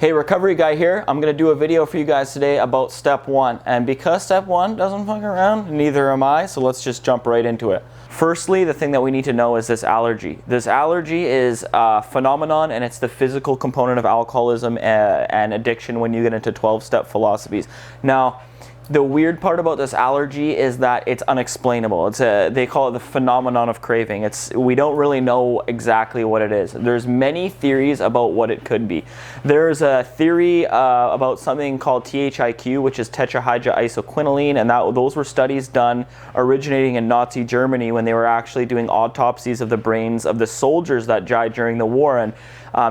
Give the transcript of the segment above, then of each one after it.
Hey, Recovery Guy here. I'm going to do a video for you guys today about step one. And because step one doesn't fuck around, neither am I, so let's just jump right into it. Firstly, the thing that we need to know is this allergy. This allergy is a phenomenon, and it's the physical component of alcoholism and addiction when you get into 12-step philosophies. Now, the weird part about this allergy is that it's unexplainable. They call it the phenomenon of craving. We don't really know exactly what it is. There's many theories about what it could be. There's a theory about something called THIQ, which is tetrahydroisoquinoline, and those were studies done originating in Nazi Germany when they were actually doing autopsies of the brains of the soldiers that died during the war. And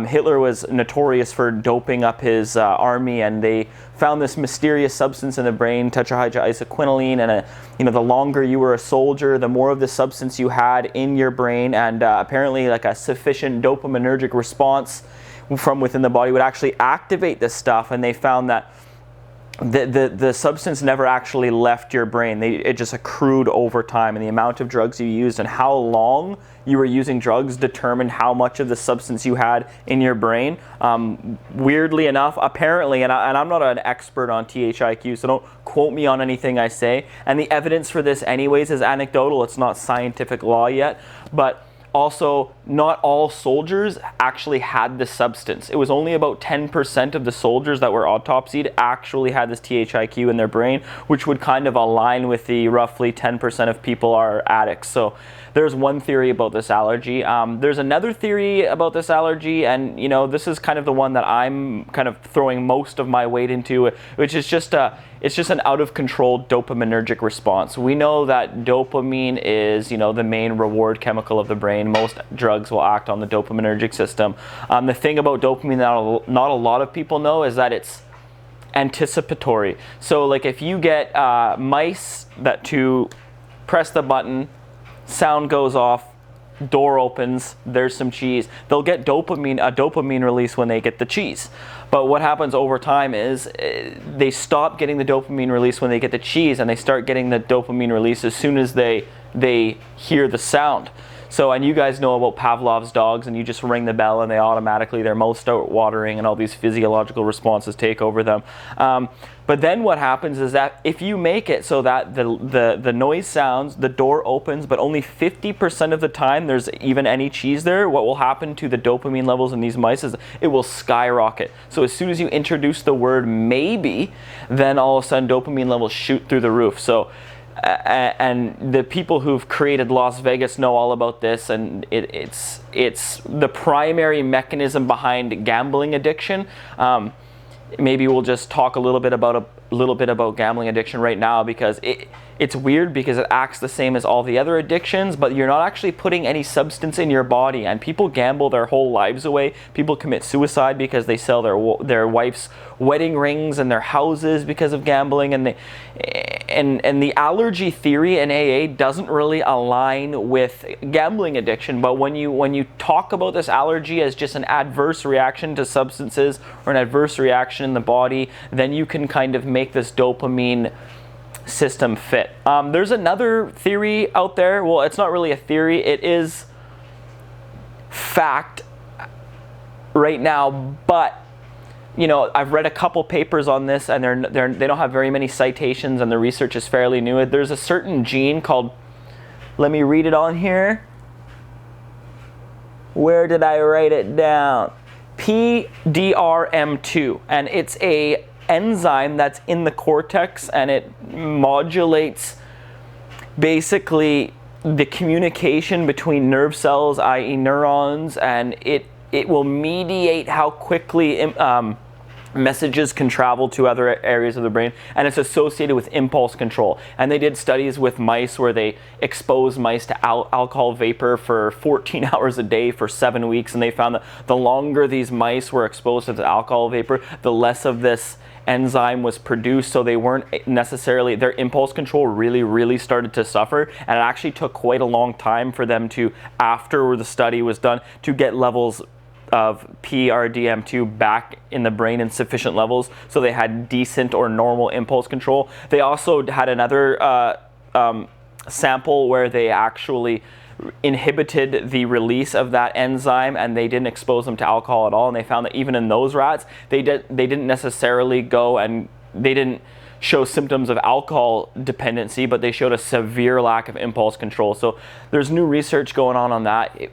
Hitler was notorious for doping up his army, and they found this mysterious substance in the brain, tetrahydroisoquinoline, and the longer you were a soldier, the more of the substance you had in your brain, and apparently like a sufficient dopaminergic response from within the body would actually activate this stuff. And they found that the substance never actually left your brain. It just accrued over time, and the amount of drugs you used and how long you were using drugs determined how much of the substance you had in your brain. Weirdly enough, apparently, and I'm not an expert on THIQ, so don't quote me on anything I say, and the evidence for this anyways is anecdotal. It's not scientific law yet, but also, not all soldiers actually had this substance. It was only about 10% of the soldiers that were autopsied actually had this THIQ in their brain, which would kind of align with the roughly 10% of people are addicts. So there's one theory about this allergy. There's another theory about this allergy, and this is kind of the one that I'm kind of throwing most of my weight into, which is just an out-of-control dopaminergic response. We know that dopamine is, the main reward chemical of the brain. Most drugs will act on the dopaminergic system. The thing about dopamine that not a lot of people know is that it's anticipatory. So like if you get mice that to press the button, sound goes off, door opens, there's some cheese, they'll get a dopamine release when they get the cheese. But what happens over time is they stop getting the dopamine release when they get the cheese, and they start getting the dopamine release as soon as they hear the sound. So, and you guys know about Pavlov's dogs, and you just ring the bell and their mouth start watering and all these physiological responses take over them. But then what happens is that if you make it so that the noise sounds, the door opens, but only 50% of the time there's even any cheese there, what will happen to the dopamine levels in these mice is it will skyrocket. So as soon as you introduce the word maybe, then all of a sudden dopamine levels shoot through the roof. So and the people who've created Las Vegas know all about this, and it's the primary mechanism behind gambling addiction. Maybe we'll just talk a little bit about gambling addiction right now, because it's weird because it acts the same as all the other addictions, but you're not actually putting any substance in your body. And people gamble their whole lives away. People commit suicide because they sell their wife's wedding rings and their houses because of gambling. And the allergy theory in AA doesn't really align with gambling addiction. But when you talk about this allergy as just an adverse reaction to substances or an adverse reaction in the body, then you can kind of make this dopamine system fit. There's another theory out there. Well, it's not really a theory. It is fact right now, but I've read a couple papers on this, and they don't have very many citations, and the research is fairly new. There's a certain gene called, let me read it on here. Where did I write it down? PDRM2, and it's a enzyme that's in the cortex, and it modulates basically the communication between nerve cells, i.e. neurons, and it will mediate how quickly messages can travel to other areas of the brain, and it's associated with impulse control. And they did studies with mice where they exposed mice to alcohol vapor for 14 hours a day for 7 weeks, and they found that the longer these mice were exposed to the alcohol vapor, the less of this enzyme was produced. So they weren't necessarily, their impulse control really started to suffer, and it actually took quite a long time for them to, after the study was done, to get levels of PRDM2 back in the brain in sufficient levels so they had decent or normal impulse control. They also had another sample where they actually inhibited the release of that enzyme, and they didn't expose them to alcohol at all. And they found that even in those rats, they didn't necessarily they didn't show symptoms of alcohol dependency, but they showed a severe lack of impulse control. So there's new research going on that.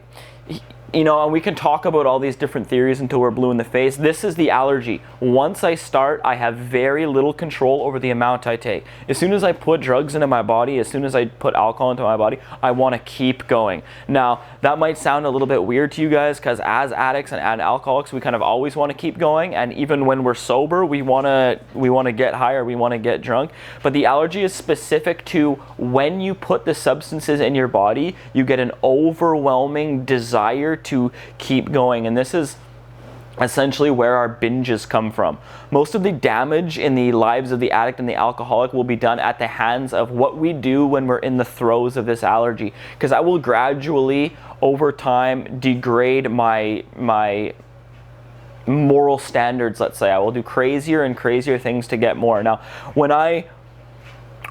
You know, and we can talk about all these different theories until we're blue in the face. This is the allergy. Once I start, I have very little control over the amount I take. As soon as I put drugs into my body, as soon as I put alcohol into my body, I want to keep going. Now, that might sound a little bit weird to you guys, because as addicts and alcoholics, we kind of always want to keep going. And even when we're sober, we want to get higher, we want to get drunk. But the allergy is specific to when you put the substances in your body, you get an overwhelming desire to keep going. And this is essentially where our binges come from. Most of the damage in the lives of the addict and the alcoholic will be done at the hands of what we do when we're in the throes of this allergy, because I will gradually over time degrade my moral standards. Let's say I will do crazier and crazier things to get more. Now, when I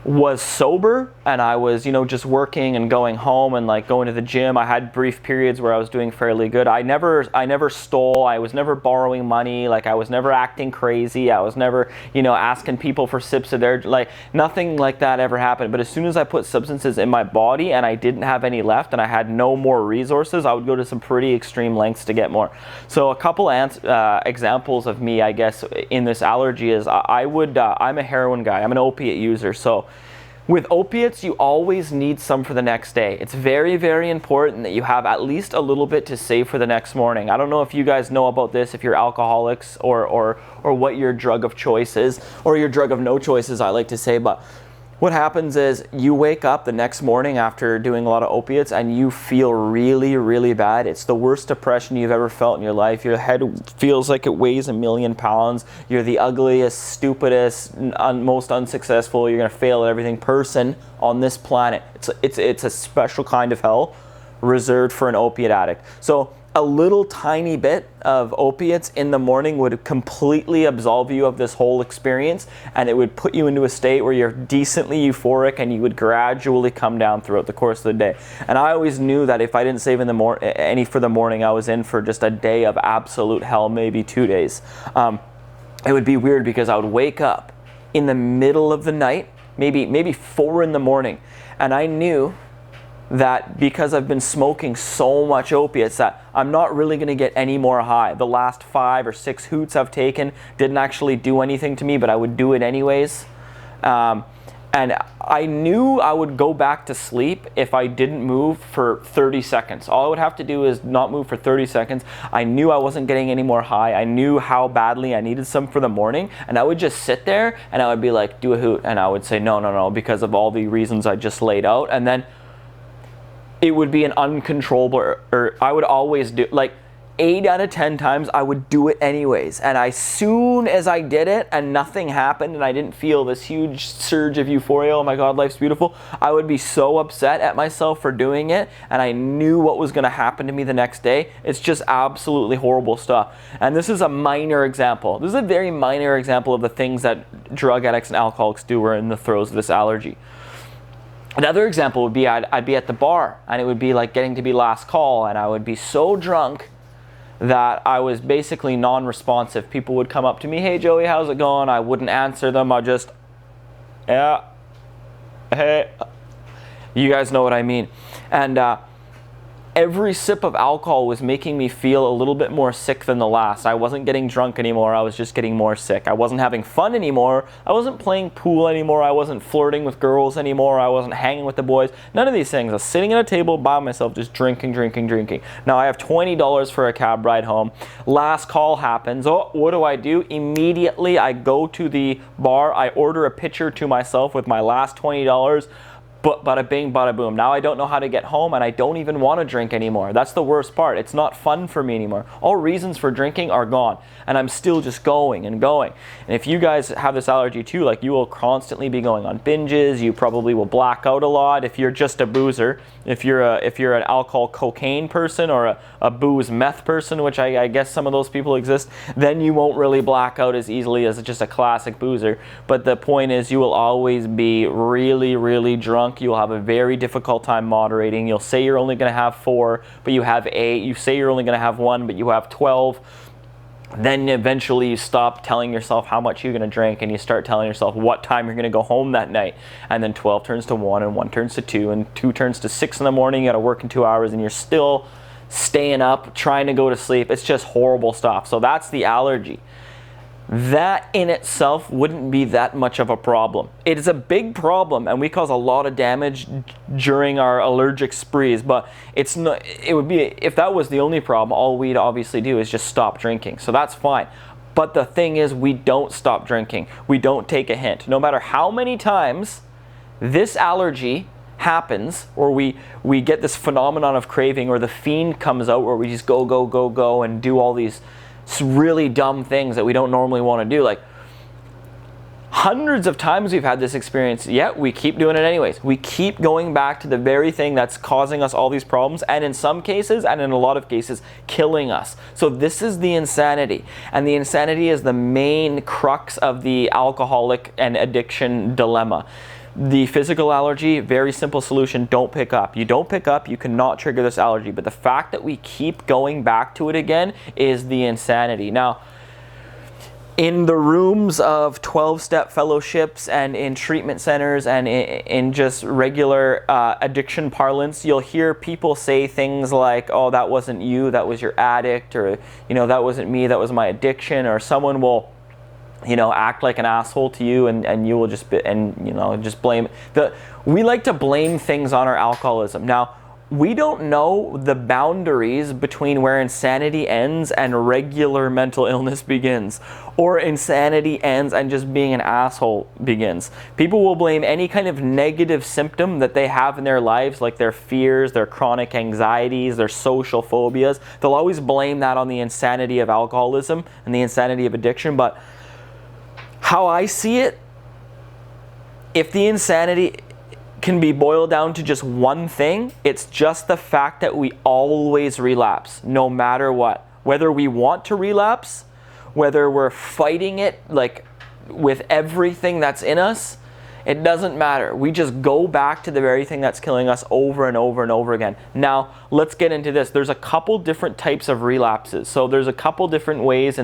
was sober and I was, you know, just working and going home and like going to the gym, I had brief periods where I was doing fairly good. I never stole. I was never borrowing money. Like, I was never acting crazy. I was never, you know, asking people for sips of their, like, nothing like that ever happened. But as soon as I put substances in my body and I didn't have any left and I had no more resources, I would go to some pretty extreme lengths to get more. So a couple examples of me, I guess, in this allergy is I'm a heroin guy. I'm an opiate user. So with opiates, you always need some for the next day. It's very, very important that you have at least a little bit to save for the next morning. I don't know if you guys know about this, if you're alcoholics, or what your drug of choice is, or your drug of no choice is, I like to say. But what happens is you wake up the next morning after doing a lot of opiates and you feel really, really bad. It's the worst depression you've ever felt in your life. Your head feels like it weighs 1,000,000 pounds. You're the ugliest, stupidest, most unsuccessful, you're going to fail at everything person on this planet. It's a special kind of hell reserved for an opiate addict. So a little tiny bit of opiates in the morning would completely absolve you of this whole experience, and it would put you into a state where you're decently euphoric and you would gradually come down throughout the course of the day. And I always knew that if I didn't save any for the morning, I was in for just a day of absolute hell, maybe 2 days. It would be weird because I would wake up in the middle of the night, maybe 4 in the morning, and I knew that because I've been smoking so much opiates that I'm not really going to get any more high. The last 5 or 6 hoots I've taken didn't actually do anything to me, but I would do it anyways. And I knew I would go back to sleep if I didn't move for 30 seconds. All I would have to do is not move for 30 seconds. I knew I wasn't getting any more high. I knew how badly I needed some for the morning. And I would just sit there and I would be like, do a hoot. And I would say, no, because of all the reasons I just laid out. And then it would be an uncontrollable, or I would always do, like 8 out of 10 times I would do it anyways. And as soon as I did it and nothing happened and I didn't feel this huge surge of euphoria, oh my God, life's beautiful, I would be so upset at myself for doing it, and I knew what was going to happen to me the next day. It's just absolutely horrible stuff. And this is a minor example. This is a very minor example of the things that drug addicts and alcoholics do when in the throes of this allergy. Another example would be I'd be at the bar and it would be like getting to be last call, and I would be so drunk that I was basically non-responsive. People would come up to me, hey Joey, how's it going? I wouldn't answer them. I just, yeah, hey, you guys know what I mean. And every sip of alcohol was making me feel a little bit more sick than the last. I wasn't getting drunk anymore. I was just getting more sick. I wasn't having fun anymore. I wasn't playing pool anymore. I wasn't flirting with girls anymore. I wasn't hanging with the boys. None of these things. I was sitting at a table by myself just drinking. Now I have $20 for a cab ride home. Last call happens. Oh, what do? Immediately I go to the bar. I order a pitcher to myself with my last $20. But bada bing, bada boom. Now I don't know how to get home and I don't even want to drink anymore. That's the worst part. It's not fun for me anymore. All reasons for drinking are gone and I'm still just going and going. And if you guys have this allergy too, like, you will constantly be going on binges. You probably will black out a lot if you're just a boozer. If you're an alcohol cocaine person or a booze meth person, which I guess some of those people exist, then you won't really black out as easily as just a classic boozer. But the point is, you will always be really, really drunk drunk, you'll have a very difficult time moderating. You'll say you're only going to have 4, but you have 8. You say you're only going to have 1, but you have 12. Then eventually you stop telling yourself how much you're going to drink, and you start telling yourself what time you're going to go home that night. And then 12 turns to 1, and 1 turns to 2, and 2 turns to 6 in the morning. You got to work in 2 hours, and you're still staying up, trying to go to sleep. It's just horrible stuff. So that's the allergy. That in itself wouldn't be that much of a problem. It is a big problem, and we cause a lot of damage during our allergic sprees, but it's not, it would be, if that was the only problem, all we'd obviously do is just stop drinking. So that's fine. But the thing is, we don't stop drinking. We don't take a hint. No matter how many times this allergy happens, or we get this phenomenon of craving, or the fiend comes out where we just go and do all these really dumb things that we don't normally want to do. Like, hundreds of times we've had this experience, yet we keep doing it anyways. We keep going back to the very thing that's causing us all these problems, and in some cases, and in a lot of cases, killing us. So this is the insanity. And the insanity is the main crux of the alcoholic and addiction dilemma. The physical allergy, very simple solution, don't pick up. You don't pick up, you cannot trigger this allergy. But the fact that we keep going back to it again is the insanity. Now, in the rooms of 12-step fellowships and in treatment centers and in just regular addiction parlance, you'll hear people say things like, oh, that wasn't you, that was your addict, or, you know, that wasn't me, that was my addiction, or someone will, you know, act like an asshole to you, and you will just be, and you know, just blame we like to blame things on our alcoholism. Now, we don't know the boundaries between where insanity ends and regular mental illness begins, or insanity ends and just being an asshole begins. People will blame any kind of negative symptom that they have in their lives, like their fears, their chronic anxieties, their social phobias. They'll always blame that on the insanity of alcoholism and the insanity of addiction. But how I see it, if the insanity can be boiled down to just one thing, it's just the fact that we always relapse, no matter what. Whether we want to relapse, whether we're fighting it like with everything that's in us, it doesn't matter. We just go back to the very thing that's killing us over and over and over again. Now, let's get into this. There's a couple different types of relapses. So there's a couple different ways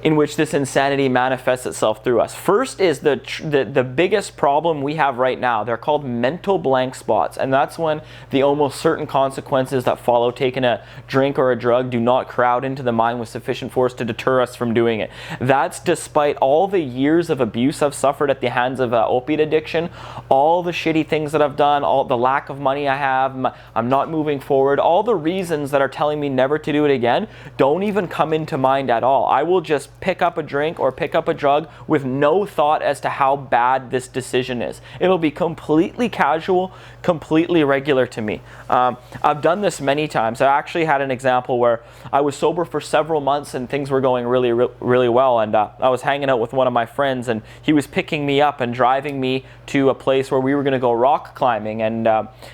in which this insanity manifests itself through us. First is the biggest problem we have right now. They're called mental blank spots, and that's when the almost certain consequences that follow taking a drink or a drug do not crowd into the mind with sufficient force to deter us from doing it. That's despite all the years of abuse I've suffered at the hands of opiate addiction, all the shitty things that I've done, all the lack of money I have, I'm not moving forward, all the reasons that are telling me never to do it again don't even come into mind at all. I will just pick up a drink or pick up a drug with no thought as to how bad this decision is. It'll be completely casual, completely regular to me. I've done this many times. I actually had an example where I was sober for several months and things were going really well, and I was hanging out with one of my friends, and he was picking me up and driving me to a place where we were going to go rock climbing, and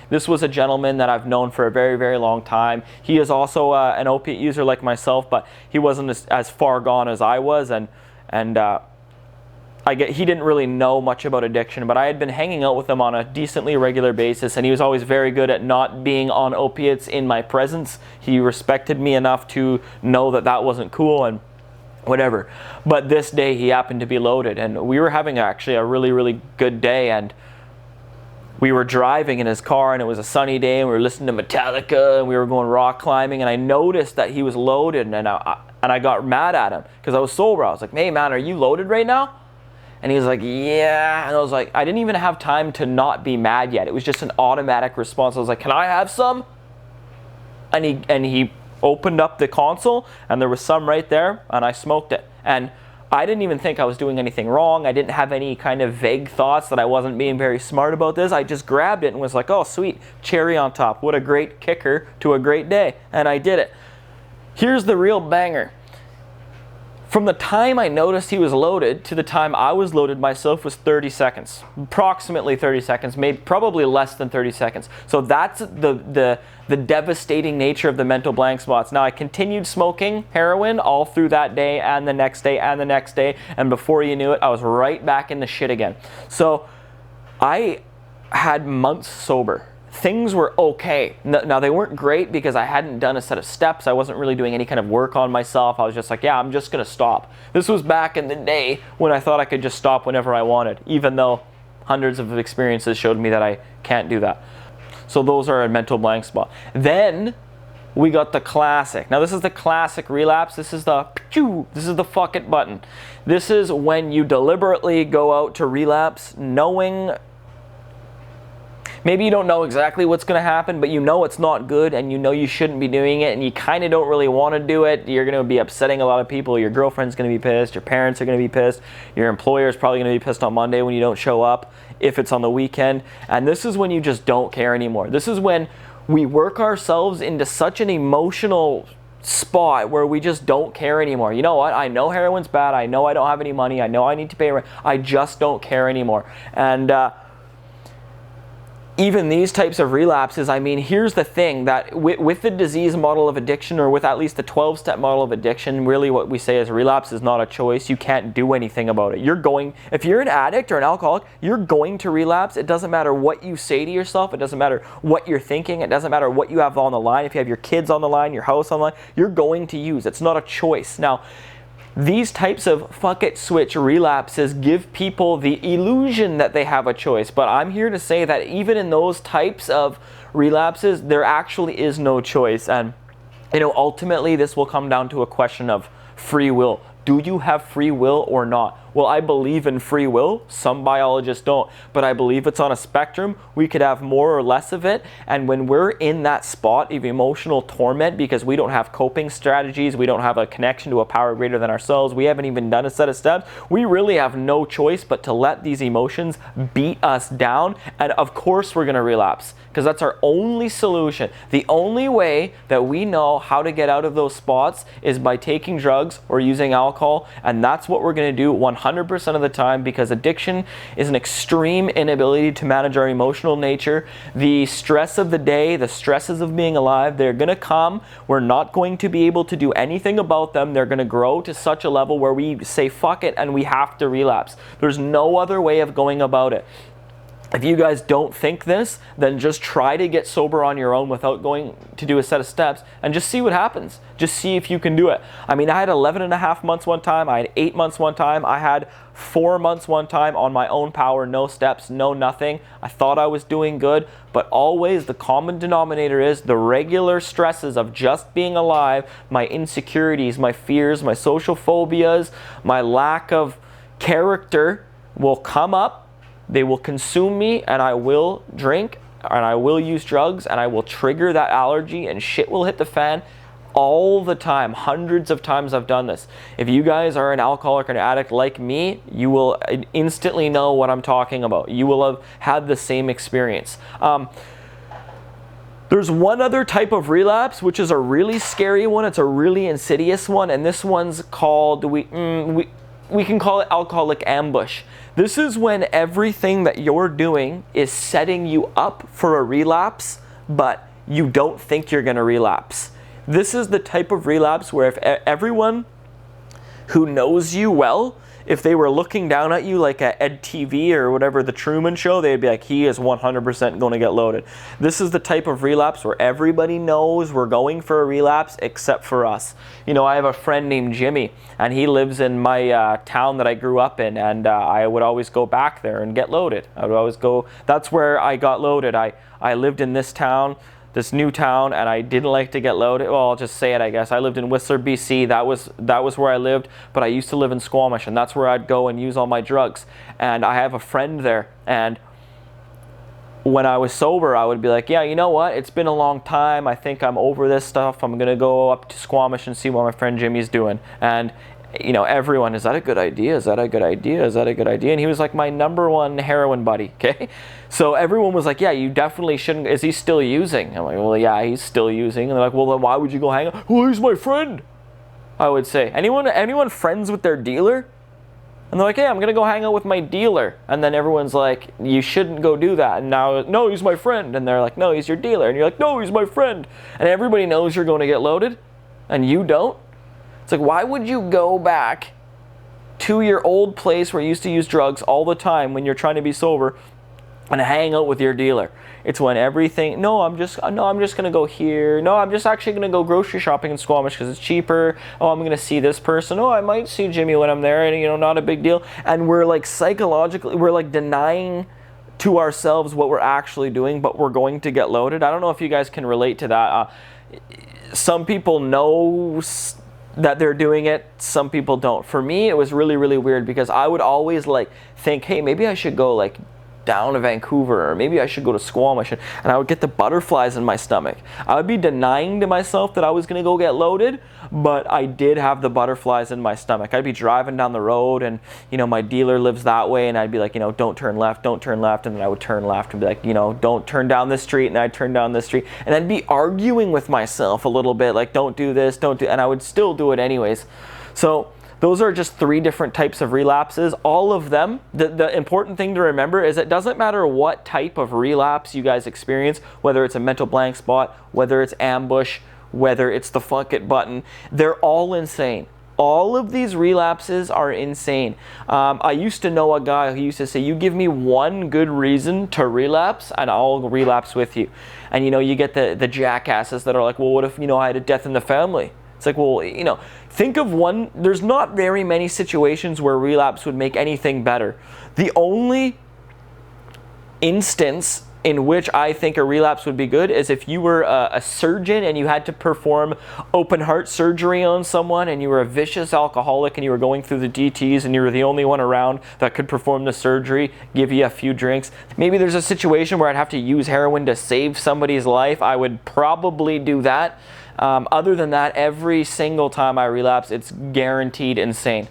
this was a gentleman that I've known for a very, very long time. He is also an opiate user like myself, but he wasn't as far gone as I was, and he didn't really know much about addiction, but I had been hanging out with him on a decently regular basis, and he was always very good at not being on opiates in my presence. He respected me enough to know that that wasn't cool and whatever. But this day he happened to be loaded, and we were having actually a really, really good day, and we were driving in his car, and it was a sunny day, and we were listening to Metallica, and we were going rock climbing, and I noticed that he was loaded, and I got mad at him because I was sober. I was like, hey man, are you loaded right now? And he was like, yeah. And I was like, I didn't even have time to not be mad yet. It was just an automatic response. I was like, can I have some? And he opened up the console, and there was some right there, and I smoked it. And I didn't even think I was doing anything wrong. I didn't have any kind of vague thoughts that I wasn't being very smart about this. I just grabbed it and was like, oh sweet, cherry on top. What a great kicker to a great day. And I did it. Here's the real banger. From the time I noticed he was loaded to the time I was loaded myself was 30 seconds. Approximately 30 seconds, maybe probably less than 30 seconds. So that's the devastating nature of the mental blank spots. Now, I continued smoking heroin all through that day and the next day and the next day, and before you knew it, I was right back in the shit again. So I had months sober. Things were okay. Now, they weren't great because I hadn't done a set of steps. I wasn't really doing any kind of work on myself. I was just like, yeah, I'm just going to stop. This was back in the day when I thought I could just stop whenever I wanted, even though hundreds of experiences showed me that I can't do that. So those are a mental blank spot. Then we got the classic. Now this is the classic relapse. This is the fuck it button. This is when you deliberately go out to relapse knowing, maybe you don't know exactly what's going to happen, but you know it's not good and you know you shouldn't be doing it and you kind of don't really want to do it. You're going to be upsetting a lot of people. Your girlfriend's going to be pissed. Your parents are going to be pissed. Your employer is probably going to be pissed on Monday when you don't show up, if it's on the weekend. And this is when you just don't care anymore. This is when we work ourselves into such an emotional spot where we just don't care anymore. You know what? I know heroin's bad. I know I don't have any money. I know I need to pay rent. I just don't care anymore. And even these types of relapses, I mean, here's the thing, that with the disease model of addiction, or with at least the 12-step model of addiction, really what we say is relapse is not a choice. You can't do anything about it. If you're an addict or an alcoholic, you're going to relapse. It doesn't matter what you say to yourself. It doesn't matter what you're thinking. It doesn't matter what you have on the line. If you have your kids on the line, your house on the line, you're going to use. It's not a choice. Now, these types of fuck it switch relapses give people the illusion that they have a choice. But I'm here to say that even in those types of relapses, there actually is no choice. And, you know, ultimately this will come down to a question of free will. Do you have free will or not? Well, I believe in free will. Some biologists don't, but I believe it's on a spectrum. We could have more or less of it. And when we're in that spot of emotional torment because we don't have coping strategies, we don't have a connection to a power greater than ourselves, we haven't even done a set of steps, we really have no choice but to let these emotions beat us down. And of course we're gonna relapse, because that's our only solution. The only way that we know how to get out of those spots is by taking drugs or using alcohol, and that's what we're gonna do 100% of the time, because addiction is an extreme inability to manage our emotional nature. The stress of the day, the stresses of being alive, they're gonna come. We're not going to be able to do anything about them. They're gonna grow to such a level where we say fuck it and we have to relapse. There's no other way of going about it. If you guys don't think this, then just try to get sober on your own without going to do a set of steps and just see what happens. Just see if you can do it. I mean, I had 11.5 months one time. I had 8 months one time. I had 4 months one time on my own power, no steps, no nothing. I thought I was doing good, but always the common denominator is the regular stresses of just being alive, my insecurities, my fears, my social phobias, my lack of character will come up. They will consume me, and I will drink, and I will use drugs, and I will trigger that allergy, and shit will hit the fan all the time. Hundreds of times I've done this. If you guys are an alcoholic or an addict like me, you will instantly know what I'm talking about. You will have had the same experience. There's one other type of relapse, which is a really scary one. It's a really insidious one, and this one's called, we can call it alcoholic ambush. This is when everything that you're doing is setting you up for a relapse, but you don't think you're going to relapse. This is the type of relapse where if everyone who knows you well, if they were looking down at you like at Ed TV or whatever, the Truman Show, they'd be like, he is 100% going to get loaded. This is the type of relapse where everybody knows we're going for a relapse except for us. You know, I have a friend named Jimmy, and he lives in my town that I grew up in, and I would always go back there and get loaded. I would always go, that's where I got loaded. I lived in this town, this new town, and I didn't like to get loaded. Well, I'll just say it, I guess. I lived in Whistler, BC. That was where I lived, but I used to live in Squamish, and that's where I'd go and use all my drugs. And I have a friend there, and when I was sober, I would be like, yeah, you know what? It's been a long time. I think I'm over this stuff. I'm going to go up to Squamish and see what my friend Jimmy's doing. And you know, everyone, is that a good idea? Is that a good idea? Is that a good idea? And he was like my #1 heroin buddy, okay? So everyone was like, yeah, you definitely shouldn't. Is he still using? I'm like, well, yeah, he's still using. And they're like, well, then why would you go hang out? Well, he's my friend, I would say. Anyone friends with their dealer? And they're like, yeah, I'm going to go hang out with my dealer. And then everyone's like, you shouldn't go do that. And now, no, he's my friend. And they're like, no, he's your dealer. And you're like, no, he's my friend. And everybody knows you're going to get loaded, and you don't. It's like, why would you go back to your old place where you used to use drugs all the time when you're trying to be sober and hang out with your dealer. It's when everything, no, I'm just gonna go here. No, I'm just actually gonna go grocery shopping in Squamish because it's cheaper. Oh, I'm gonna see this person. Oh, I might see Jimmy when I'm there, and you know, not a big deal. And we're like psychologically, we're like denying to ourselves what we're actually doing, but we're going to get loaded. I don't know if you guys can relate to that. Some people know that they're doing it, some people don't. For me, it was really, really weird because I would always like think, hey, maybe I should go like down to Vancouver, or maybe I should go to Squamish, and I would get the butterflies in my stomach. I would be denying to myself that I was gonna go get loaded, but I did have the butterflies in my stomach. I'd be driving down the road, and you know, my dealer lives that way, and I'd be like, you know, don't turn left, and then I would turn left and be like, you know, don't turn down this street, and I'd turn down this street, and I'd be arguing with myself a little bit, like, don't do this, don't do, and I would still do it anyways. So those are just 3 different types of relapses. All of them, the important thing to remember is it doesn't matter what type of relapse you guys experience, whether it's a mental blank spot, whether it's ambush, whether it's the fuck it button, they're all insane. All of these relapses are insane. I used to know a guy who used to say, you give me one good reason to relapse and I'll relapse with you. And you know, you get the jackasses that are like, well, what if, you know, I had a death in the family? It's like, well, you know, think of one, there's not very many situations where relapse would make anything better. The only instance in which I think a relapse would be good is if you were a surgeon and you had to perform open heart surgery on someone, and you were a vicious alcoholic and you were going through the DTs and you were the only one around that could perform the surgery, give you a few drinks. Maybe there's a situation where I'd have to use heroin to save somebody's life. I would probably do that. Other than that, every single time I relapse, it's guaranteed insane.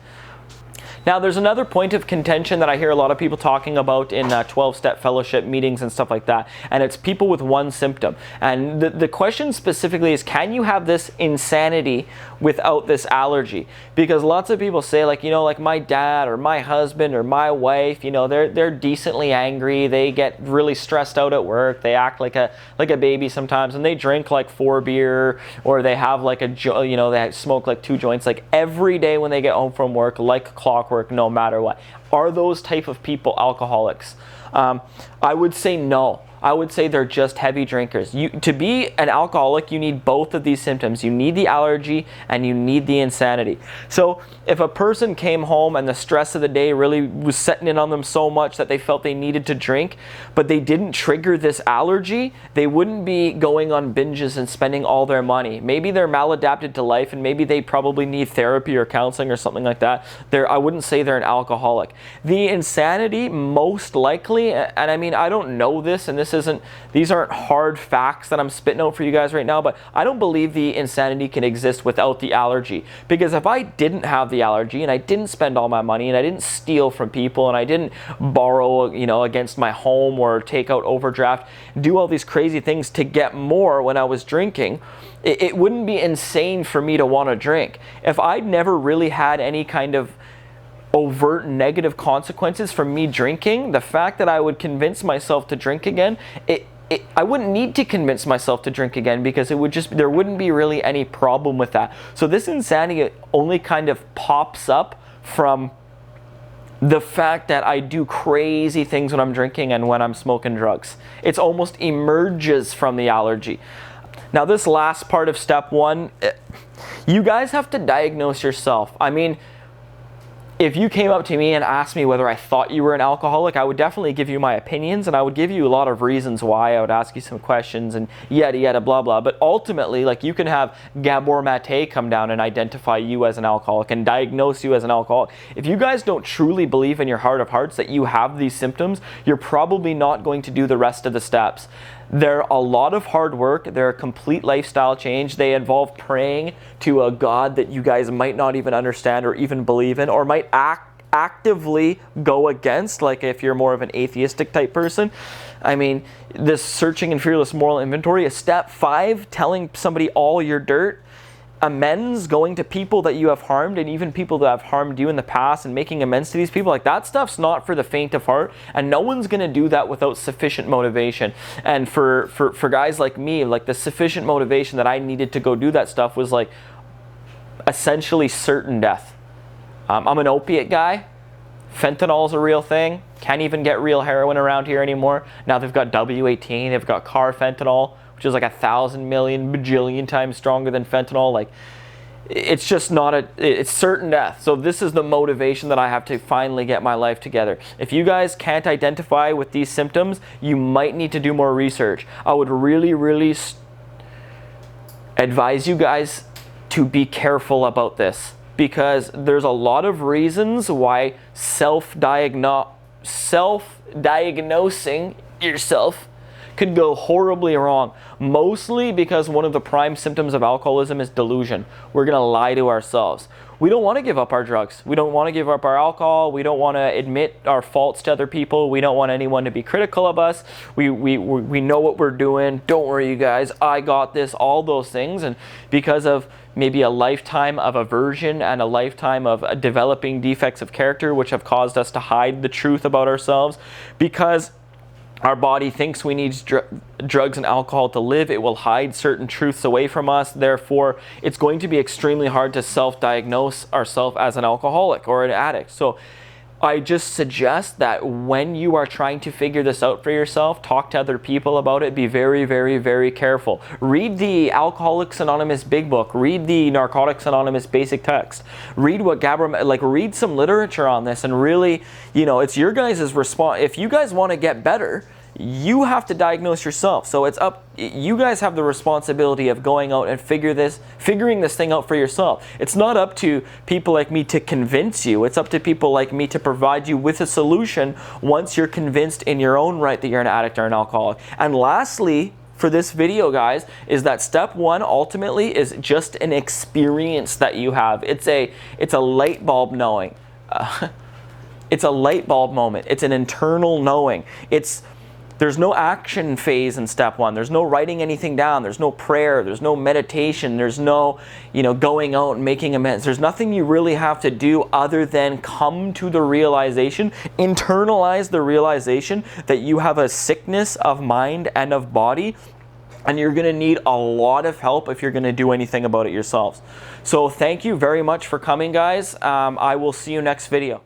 Now, there's another point of contention that I hear a lot of people talking about in 12-step fellowship meetings and stuff like that, and it's people with one symptom. And the question specifically is, can you have this insanity without this allergy? Because lots of people say, like, you know, like my dad or my husband or my wife, you know, they're decently angry, they get really stressed out at work, they act like a baby sometimes, and they drink like 4 beer, or they have like you know, they smoke like 2 joints like every day when they get home from work, like clockwork, no matter what. Are those type of people alcoholics? I would say no. I would say they're just heavy drinkers. To be an alcoholic, you need both of these symptoms. You need the allergy and you need the insanity. So if a person came home and the stress of the day really was setting in on them so much that they felt they needed to drink, but they didn't trigger this allergy, they wouldn't be going on binges and spending all their money. Maybe they're maladapted to life, and maybe they probably need therapy or counseling or something like that. I wouldn't say they're an alcoholic. The insanity, most likely, and I mean, I don't know this, and these aren't hard facts that I'm spitting out for you guys right now, but I don't believe the insanity can exist without the allergy. Because if I didn't have the allergy, and I didn't spend all my money, and I didn't steal from people, and I didn't borrow, you know, against my home, or take out overdraft, do all these crazy things to get more when I was drinking, it wouldn't be insane for me to want to drink. If I'd never really had any kind of overt negative consequences from me drinking, the fact that I would convince myself to drink again, I wouldn't need to convince myself to drink again, because there wouldn't be really any problem with that. So this insanity only kind of pops up from the fact that I do crazy things when I'm drinking and when I'm smoking drugs. It's almost emerges from the allergy. Now, this last part of step 1, you guys have to diagnose yourself. I mean, if you came up to me and asked me whether I thought you were an alcoholic, I would definitely give you my opinions, and I would give you a lot of reasons why. I would ask you some questions and yada yada blah blah. But ultimately, like, you can have Gabor Mate come down and identify you as an alcoholic and diagnose you as an alcoholic. If you guys don't truly believe in your heart of hearts that you have these symptoms, you're probably not going to do the rest of the steps. They're a lot of hard work. They're a complete lifestyle change. They involve praying to a God that you guys might not even understand or even believe in, or might actively go against, like if you're more of an atheistic type person. I mean, this searching and fearless moral inventory is step 5, telling somebody all your dirt, amends, going to people that you have harmed, and even people that have harmed you in the past, and making amends to these people. Like, that stuff's not for the faint of heart, and no one's going to do that without sufficient motivation. And for guys like me, like, the sufficient motivation that I needed to go do that stuff was like essentially certain death. I'm an opiate guy. Fentanyl is a real thing. Can't even get real heroin around here anymore. Now they've got W18, they've got carfentanil, which is like 1,000 million bajillion times stronger than fentanyl. Like, it's just not it's certain death. So this is the motivation that I have to finally get my life together. If you guys can't identify with these symptoms, you might need to do more research. I would really advise you guys to be careful about this, because there's a lot of reasons why self-diagnosing yourself could go horribly wrong. Mostly because one of the prime symptoms of alcoholism is delusion. We're gonna lie to ourselves. We don't want to give up our drugs. We don't want to give up our alcohol. We don't want to admit our faults to other people. We don't want anyone to be critical of us. We know what we're doing. Don't worry, you guys. I got this. All those things. And because of maybe a lifetime of aversion and a lifetime of developing defects of character, which have caused us to hide the truth about ourselves, because our body thinks we need drugs and alcohol to live, it will hide certain truths away from us. Therefore, it's going to be extremely hard to self-diagnose ourselves as an alcoholic or an addict. So I just suggest that when you are trying to figure this out for yourself, talk to other people about it. Be very careful. Read the Alcoholics Anonymous Big Book. Read the Narcotics Anonymous Basic Text. Read what read some literature on this, and really, it's your guys' response. If you guys want to get better, you have to diagnose yourself. So it's up, you guys have the responsibility of going out and figuring this thing out for yourself. It's not up to people like me to convince you. It's up to people like me to provide you with a solution once you're convinced in your own right that you're an addict or an alcoholic. And lastly, for this video, guys, is that step one ultimately is just an experience that you have. It's a light bulb knowing. It's a light bulb moment. It's an internal knowing. There's no action phase in step one. There's no writing anything down. There's no prayer. There's no meditation. There's no, going out and making amends. There's nothing you really have to do other than come to the realization, internalize the realization that you have a sickness of mind and of body, and you're going to need a lot of help if you're going to do anything about it yourselves. So thank you very much for coming, guys. I will see you next video.